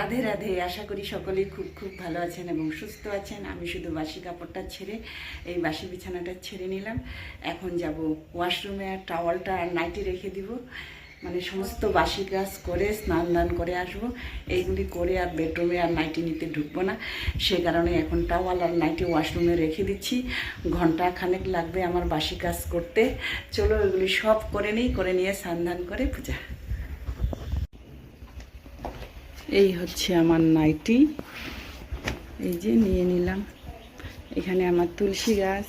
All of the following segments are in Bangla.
রাধে রাধে। আশা করি সকলেই খুব খুব ভালো আছেন এবং সুস্থ আছেন। আমি শুধু বাসি কাপড়টা ছেড়ে এই বাসি বিছানাটা ছেড়ে নিলাম। এখন যাব ওয়াশরুমে, আর টাওয়ালটা আর নাইটি রেখে দিব। মানে সমস্ত বাসি কাজ করে স্নান দান করে আসবো। এইগুলি করে আর বেডরুমে আর নাইটি নিতে ঢুকবো না। সে কারণে এখন টাওয়াল আর নাইটি ওয়াশরুমে রেখে দিচ্ছি। ঘন্টা খানেক লাগবে আমার বাসি কাজ করতে। চলো এগুলি সব করে নিই, করে নিয়ে স্নান দান করে পূজা। এই হচ্ছে আমার নাইটি, এই যে নিয়ে নিলাম। এখানে আমার তুলসী গাছ,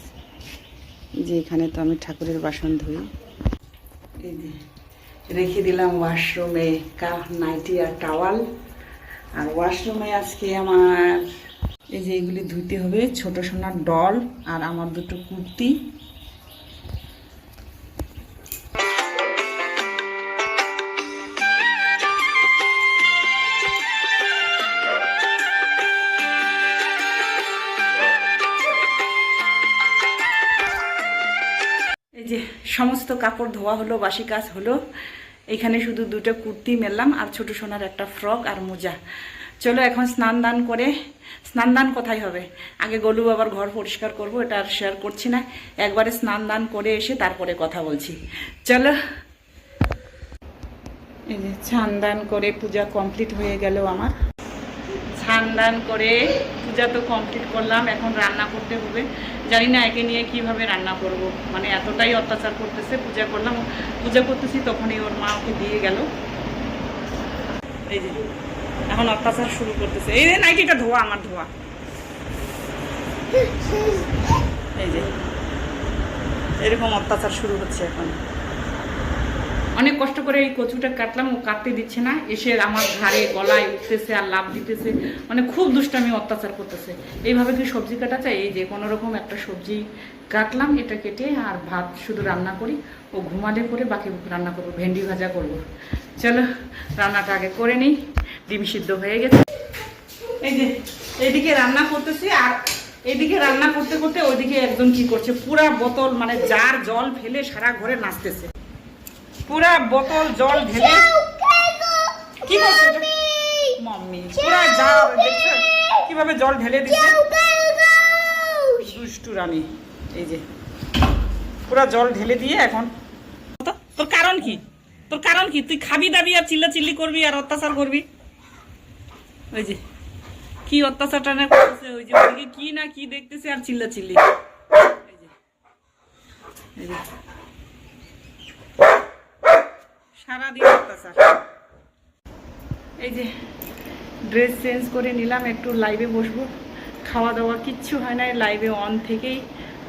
যে এখানে তো আমি ঠাকুরের বাসন ধুই। এই যে রেখে দিলাম ওয়াশরুমে নাইটি আর টাওয়াল। আর ওয়াশরুমে আজকে আমার এই যে এগুলি ধুইতে হবে, ছোট সোনার ডল আর আমার দুটো কুর্তি। এই যে সমস্ত কাপড় ধোয়া হলো, বাসি কাজ হলো। এখানে শুধু দুটো কুর্তি মেললাম আর ছোট সোনার একটা ফ্রক আর মোজা। চলো এখন স্নান দান করে, স্নান দান কোথায় হবে, আগে গলু বাবার ঘর পরিষ্কার করব, এটা আর শেয়ার করছি না। একবারে স্নান দান করে এসে তারপরে কথা বলছি। চলো। এই যে স্নান দান করে পূজা কমপ্লিট হয়ে গেল আমার। স্নান দান করে পূজা তো কমপ্লিট করলাম, এখন রান্না করতে হবে। জানি না একে নিয়ে কিভাবে রান্না করব, মানে এতটাই অত্যাচার করতেছে। পূজা করলাম, পূজা করতেছি তখনই ওর মা ওকে দিয়ে গেল। এই যে এখন অত্যাচার শুরু করতেছে। এই যে নাইটিটা ধোয়া, আমার ধোয়া। এই যে এরকম অত্যাচার শুরু হচ্ছে এখন। অনেক কষ্ট করে এই কচুটা কাটলাম, ও কাটতে দিচ্ছে না, এসে আমার ঘাড়ে গলায় উঠতেছে আর লাভ দিতেছে। মানে খুব দুষ্টামি অত্যাচার করতেছে। এইভাবে কি সবজি কাটা চাই? এই যে কোনো রকম একটা সবজি কাটলাম, এটা কেটে আর ভাত শুধু রান্না করি। ও ঘুমালে পরে বাকি রান্না করবো, ভেন্ডি ভাজা করব। চলো রান্নাটা আগে করে নিই। ডিম সিদ্ধ হয়ে গেছে। এই যে এইদিকে রান্না করতেছি, আর এইদিকে রান্না করতে করতে ওইদিকে একজন কি করছে, পুরা বোতল মানে জার জল ফেলে সারা ঘরে নাচতেছে। পুরা বোতল জল ঢেলে কি করছে মাম্মি, পুরা জার দেখছো কিভাবে জল ঢেলে দিচ্ছে, দুষ্টু রানী। এই যে পুরা জল ঢেলে দিয়ে এখন তোর কারণ কি, তোর কারণ কি? তুই খাবি দাবি আর চিল্লাচিল্লি করবি আর অত্যাচার করবি। ওই যে কি অত্যাচারটা না করতেছে, ওই যে ওইদিকে কি না কি দেখতেছে আর চিল্লাচিল্লি। এই যে সারাদিন অত্যাচার। এই যে ড্রেস চেঞ্জ করে নিলাম, একটু লাইভে বসবো। খাওয়া দাওয়া কিচ্ছু হয় না, লাইভে অন থেকেই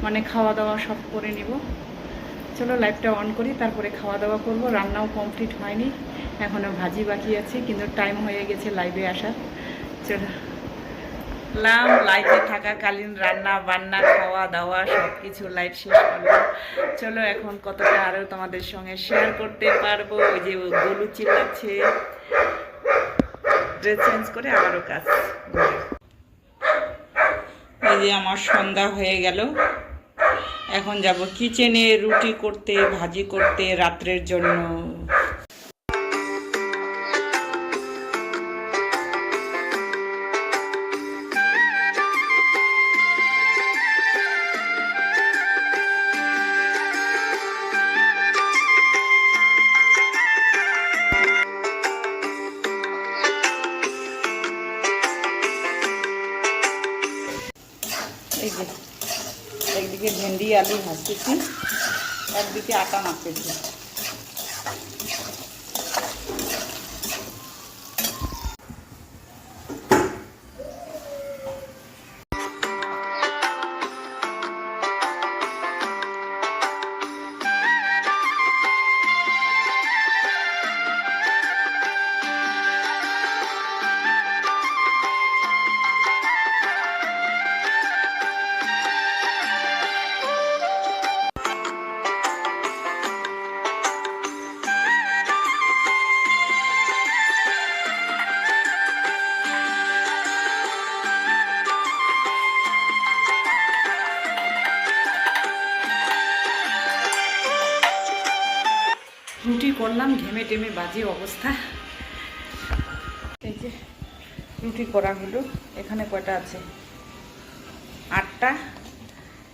মানে খাওয়া দাওয়া সব করে নিব। চলো লাইভটা অন করি, তারপরে খাওয়া দাওয়া করব। রান্নাও কমপ্লিট হয়নি, এখনও ভাজি বাকি আছে, কিন্তু টাইম হয়ে গেছে লাইভে আসার। চলো লাইভে থাকাকালীন রান্না বান্না খাওয়া দাওয়া সব কিছু লাইভ শেষ করলাম। চলো এখন কতটা আরও তোমাদের সঙ্গে শেয়ার করতে পারবো। ওই যে গলু চিল্লাচ্ছে, ড্রেস চেঞ্জ করে আবারও কাজ। এই যে আমার সন্ধ্যা হয়ে গেল, এখন যাব কিচেনে রুটি করতে, ভাজি করতে রাত্রের জন্য। এই যে একদিকে ভেন্ডি আলু ভাজতেছি, একদিকে আটা মাখতেছি। রুটি করলাম, ঘেমে টেমে বাজে অবস্থা। এই যে রুটি করা হলো। এখানে কয়টা আছে? 8টা।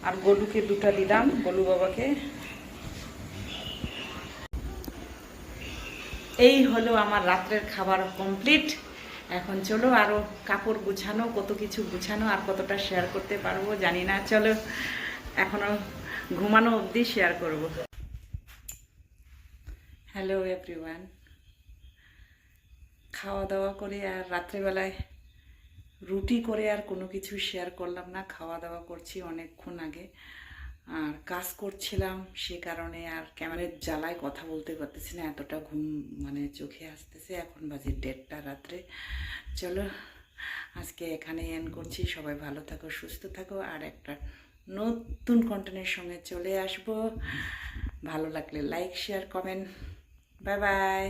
আর গলুকে 2টা দিলাম, গলু বাবাকে। এই হলো আমার রাত্রের খাবার কমপ্লিট। এখন চলো আরও কাপড় গুছানো, কত কিছু গুছানো, আর কতটা শেয়ার করতে পারবো জানি না। চলো এখনও ঘুমানো অবধি শেয়ার করব। হ্যালো এভরিওয়ান, খাওয়া দাওয়া করে আর রাত্রেবেলায় রুটি করে আর কোনো কিছু শেয়ার করলাম না। খাওয়া দাওয়া করছি অনেকক্ষণ আগে, আর কাজ করছিলাম, সে কারণে আর ক্যামেরার জ্বালায় কথা বলতে পারতেছি না, এতটা ঘুম মানে চোখে আসতেছে। এখন বাজে 1:30 রাত্রে। চলো আজকে এখানে এন্ড করছি। সবাই ভালো থাকো, সুস্থ থাকো, আর একটা নতুন কন্টেন্টের সঙ্গে চলে আসবো। ভালো লাগলে like, share, comment. Bye bye.